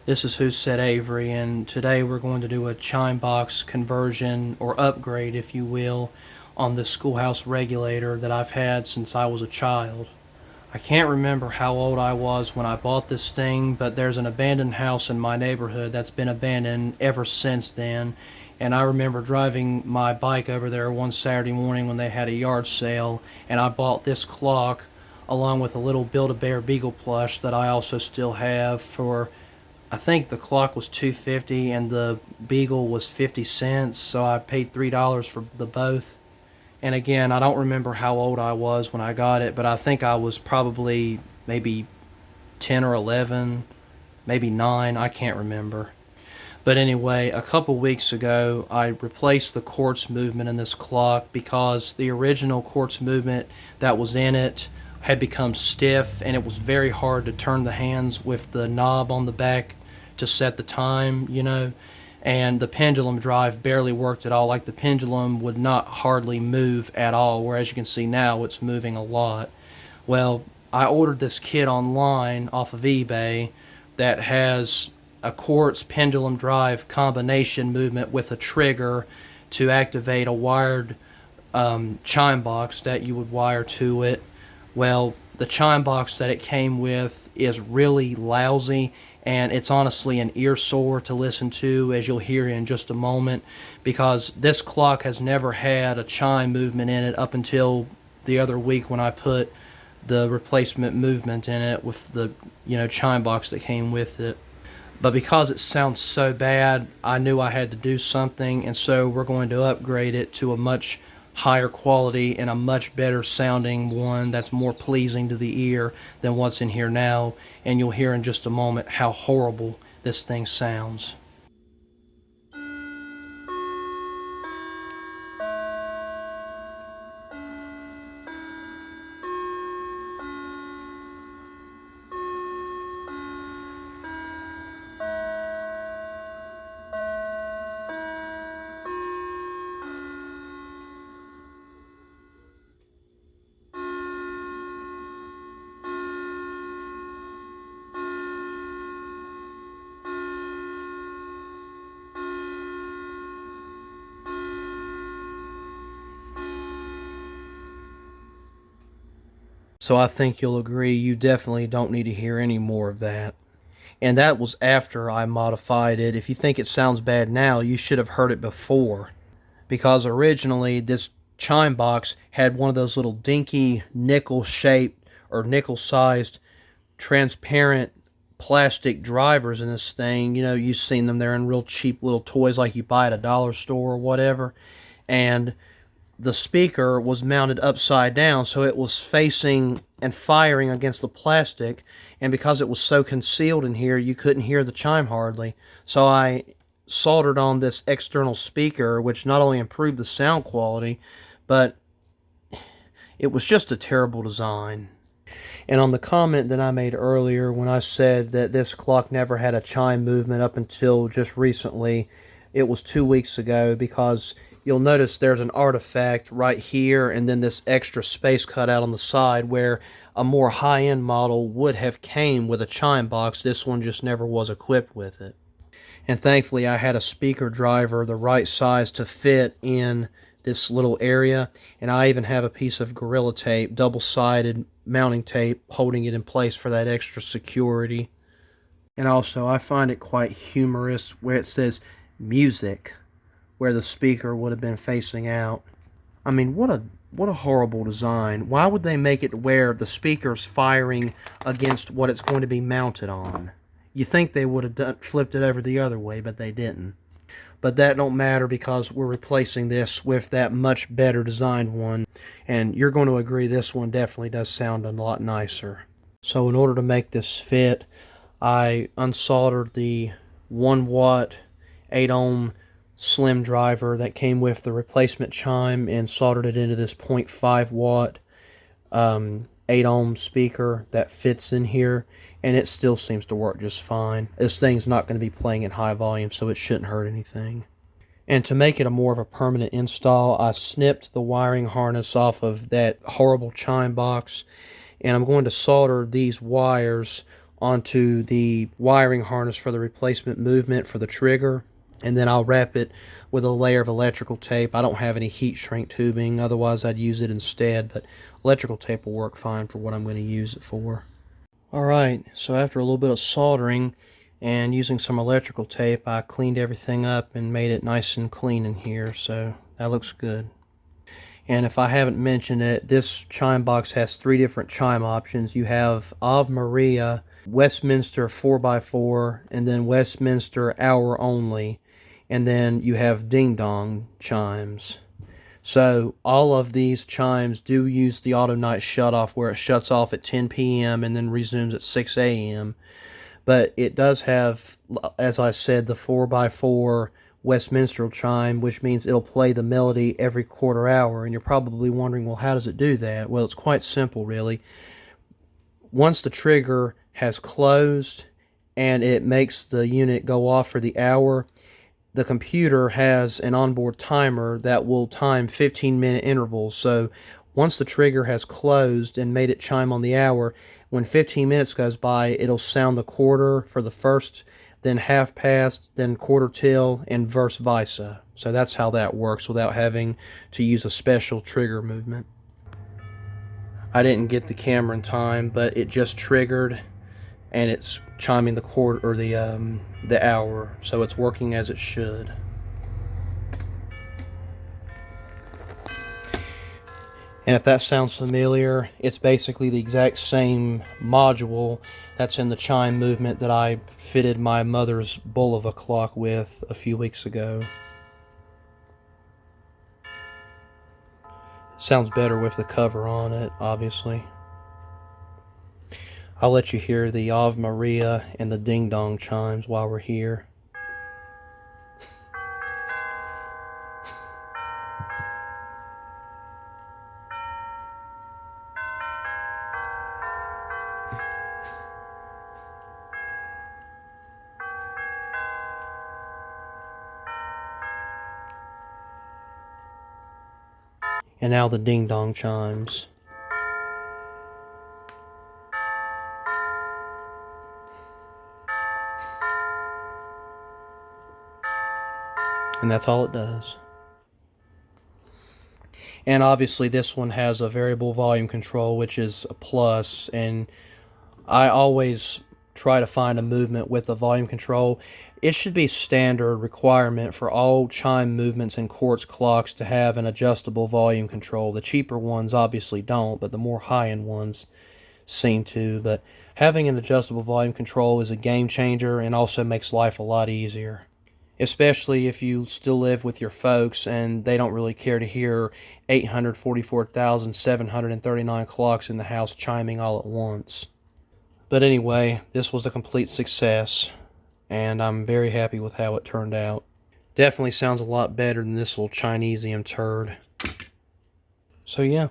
This is Who Said Avery, and today we're going to do a chime box conversion or upgrade, if you will, on this schoolhouse regulator that I've had since I was a child. I can't remember how old I was when I bought this thing, but there's an abandoned house in my neighborhood that's been abandoned ever since then. And I remember driving my bike over there one Saturday morning when they had a yard sale, and I bought this clock along with a little Build-A-Bear Beagle plush that I also still have for, I think the clock was $2.50 and the Beagle was 50 cents, so I paid $3 for the both. And again, I don't remember how old I was when I got it, but I think I was probably maybe 10 or 11, maybe 9, I can't remember. But anyway, a couple weeks ago, I replaced the quartz movement in this clock because the original quartz movement that was in it had become stiff, and it was very hard to turn the hands with the knob on the back to set the time, and the pendulum drive barely worked at all. Like, the pendulum would not hardly move at all, whereas you can see now it's moving a lot. Well, I ordered this kit online off of eBay that has a quartz pendulum drive combination movement with a trigger to activate a wired chime box that you would wire to it. Well, the chime box that it came with is really lousy, and it's honestly an ear sore to listen to, as you'll hear in just a moment, because this clock has never had a chime movement in it up until the other week when I put the replacement movement in it with the chime box that came with it. But because it sounds so bad, I knew I had to do something, and so we're going to upgrade it to a much higher quality and a much better sounding one that's more pleasing to the ear than what's in here now, and you'll hear in just a moment how horrible this thing sounds. So I think you'll agree you definitely don't need to hear any more of that. And that was after I modified it. If you think it sounds bad now, you should have heard it before. Because originally this chime box had one of those little dinky nickel shaped or nickel sized transparent plastic drivers in this thing. You've seen them. They're in real cheap little toys like you buy at a dollar store or whatever. And the speaker was mounted upside down, so it was facing and firing against the plastic, and because it was so concealed in here, you couldn't hear the chime hardly. So I soldered on this external speaker, which not only improved the sound quality, but it was just a terrible design. And on the comment that I made earlier when I said that this clock never had a chime movement up until just recently, it was 2 weeks ago, because you'll notice there's an artifact right here and then this extra space cut out on the side where a more high-end model would have came with a chime box. This one just never was equipped with it. And thankfully I had a speaker driver the right size to fit in this little area, and I even have a piece of Gorilla Tape, double-sided mounting tape, holding it in place for that extra security. And also I find it quite humorous where it says music where the speaker would have been facing out. I mean, what a horrible design. Why would they make it where the speaker's firing against what it's going to be mounted on? You think they would have flipped it over the other way, but they didn't. But that don't matter because we're replacing this with that much better designed one, and you're going to agree this one definitely does sound a lot nicer. So in order to make this fit, I unsoldered the 1 watt 8 ohm slim driver that came with the replacement chime and soldered it into this 0.5 watt 8 ohm speaker that fits in here, and it still seems to work just fine. This thing's not going to be playing in high volume, so it shouldn't hurt anything. And to make it a more of a permanent install, I snipped the wiring harness off of that horrible chime box, and I'm going to solder these wires onto the wiring harness for the replacement movement for the trigger, and then I'll wrap it with a layer of electrical tape. I don't have any heat shrink tubing, otherwise I'd use it instead, but electrical tape will work fine for what I'm going to use it for. Alright, so after a little bit of soldering and using some electrical tape, I cleaned everything up and made it nice and clean in here, so that looks good. And if I haven't mentioned it, this chime box has 3 different chime options. You have Ave Maria, Westminster 4x4, and then Westminster hour only. And then you have ding dong chimes. So all of these chimes do use the auto night shutoff, where it shuts off at 10 p.m. and then resumes at 6 a.m. But it does have, as I said, the 4x4 Westminster chime, which means it'll play the melody every quarter hour. And you're probably wondering, well, how does it do that? Well, it's quite simple, really. Once the trigger has closed and it makes the unit go off for the hour, the computer has an onboard timer that will time 15-minute intervals. So once the trigger has closed and made it chime on the hour, when 15 minutes goes by, it'll sound the quarter for the first, then half past, then quarter till, and vice versa. So that's how that works without having to use a special trigger movement. I didn't get the camera in time, but it just triggered and it's chiming the quarter, or the hour, so it's working as it should. And if that sounds familiar, it's basically the exact same module that's in the chime movement that I fitted my mother's Bulova clock with a few weeks ago. Sounds better with the cover on it, obviously. I'll let you hear the Ave Maria and the ding dong chimes while we're here. And now the ding dong chimes. And that's all it does. And obviously this one has a variable volume control, which is a plus, and I always try to find a movement with a volume control. It should be standard requirement for all chime movements and quartz clocks to have an adjustable volume control. The cheaper ones obviously don't, but the more high-end ones seem to. But having an adjustable volume control is a game changer and also makes life a lot easier. Especially if you still live with your folks and they don't really care to hear 844,739 clocks in the house chiming all at once. But anyway, this was a complete success, and I'm very happy with how it turned out. Definitely sounds a lot better than this little Chinesium turd. So yeah.